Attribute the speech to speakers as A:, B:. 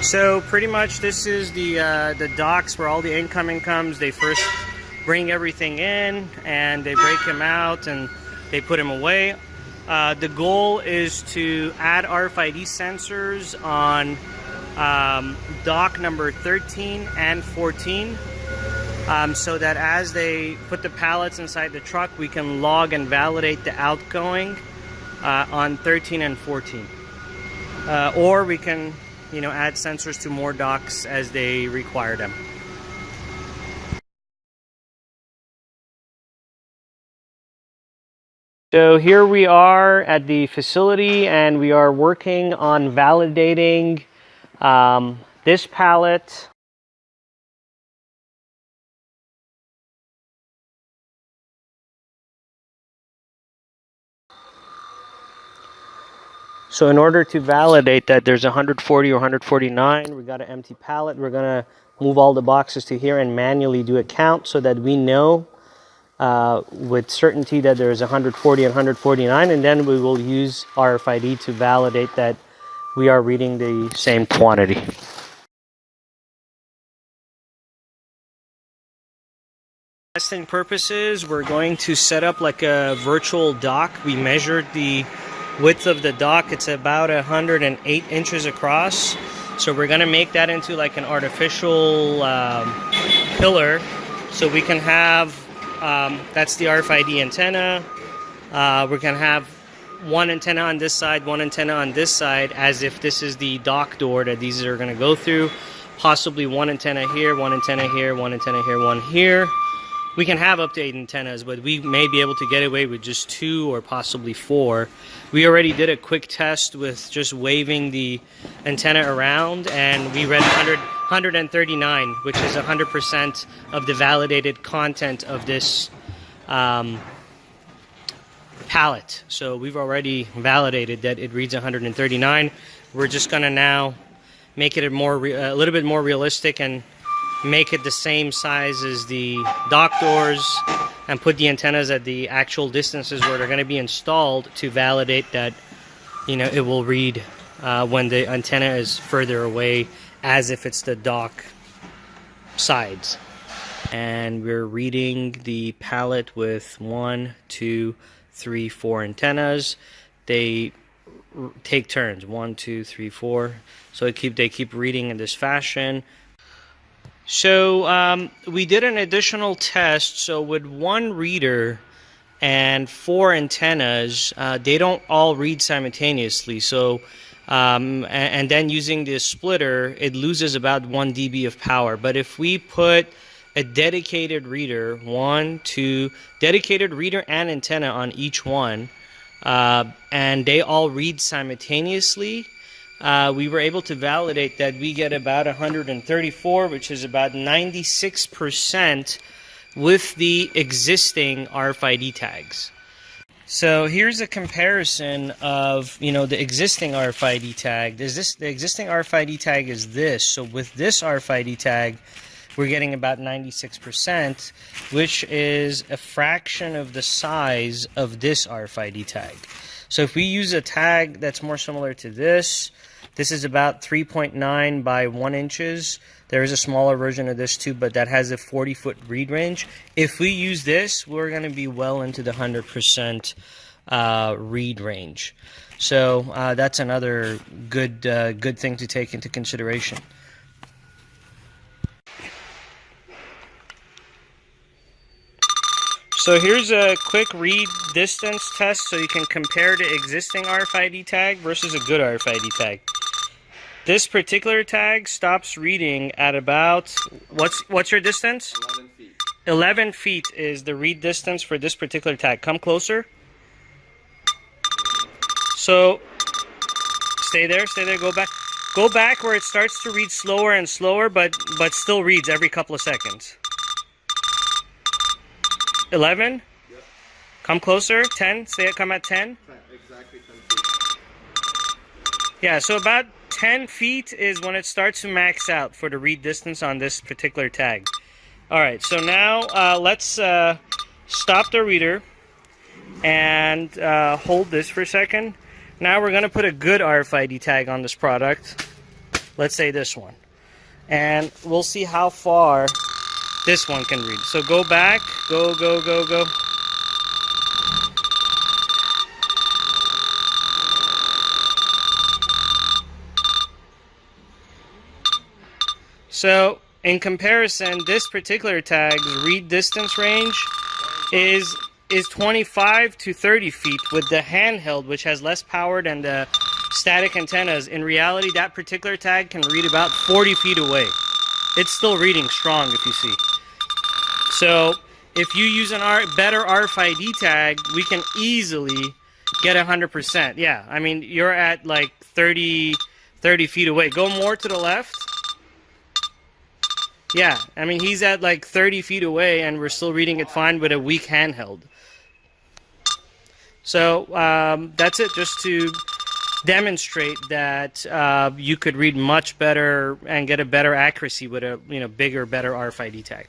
A: So pretty much this is the docks where all the incoming comes. They first bring everything in and they break them out and they put them away. The goal is to add RFID sensors on dock number 13 and 14 so that as they put the pallets inside the truck, we can log and validate the outgoing on 13 and 14. Or we can, add sensors to more docks as they require them. So here we are at the facility and we are working on validating this pallet. So in order to validate that there's 140 or 149, we got an empty pallet. We're gonna move all the boxes to here and manually do a count so that we know with certainty that there's 140 and 149, and then we will use RFID to validate that we are reading the same quantity. Testing purposes, we're going to set up like a virtual dock. We measured the width of the dock. It's about 108 inches across. So we're going to make that into like an artificial pillar so we can have that's the RFID antenna. We're going to have one antenna on this side, one antenna on this side, as if this is the dock door that these are going to go through. Possibly one antenna here, one antenna here, one antenna here, one here. We can have up to 8 antennas, but we may be able to get away with just 2 or possibly 4. We already did a quick test with just waving the antenna around, and we read 139, which is 100% of the validated content of this pallet. So we've already validated that it reads 139. We're just going to now make it a little bit more realistic and make it the same size as the dock doors and put the antennas at the actual distances where they're going to be installed to validate that it will read when the antenna is further away, as if it's the dock sides. And we're reading the pallet with 1, 2, 3, 4 antennas. They take turns, 1, 2, 3, 4. So they keep reading in this fashion. So we did an additional test. So with one reader and 4 antennas, they don't all read simultaneously. So and then using this splitter, it loses about 1 dB of power. But if we put a dedicated reader, 1, 2, dedicated reader and antenna on each one, and they all read simultaneously, we were able to validate that we get about 134, which is about 96% with the existing RFID tags. So here's a comparison of the existing RFID tag. The existing RFID tag is this. So with this RFID tag, we're getting about 96%, which is a fraction of the size of this RFID tag. So if we use a tag that's more similar to this is about 3.9 by 1 inches. There is a smaller version of this too, but that has a 40-foot read range. If we use this, we're going to be well into the 100% read range. So that's another good thing to take into consideration. So here's a quick read distance test so you can compare the existing RFID tag versus a good RFID tag. This particular tag stops reading at about, what's your distance?
B: 11 feet.
A: 11 feet is the read distance for this particular tag. Come closer. So stay there, go back. Go back where it starts to read slower and slower, but still reads every couple of seconds. 11?
B: Yep.
A: Come closer. 10? Come at 10?
B: Exactly 10 feet.
A: Yeah, so about 10 feet is when it starts to max out for the read distance on this particular tag. Alright, so now let's stop the reader and hold this for a second. Now we're going to put a good RFID tag on this product. Let's say this one. And we'll see how far this one can read. So go back, go, go, go, go. So in comparison, this particular tag's read distance range is 25 to 30 feet with the handheld, which has less power than the static antennas. In reality, that particular tag can read about 40 feet away. It's still reading strong, if you see. So if you use better RFID tag, we can easily get 100%. Yeah, I mean, you're at like 30 feet away. Go more to the left. Yeah, I mean, he's at like 30 feet away, and we're still reading it fine with a weak handheld. So that's it, just to demonstrate that you could read much better and get a better accuracy with a bigger, better RFID tag.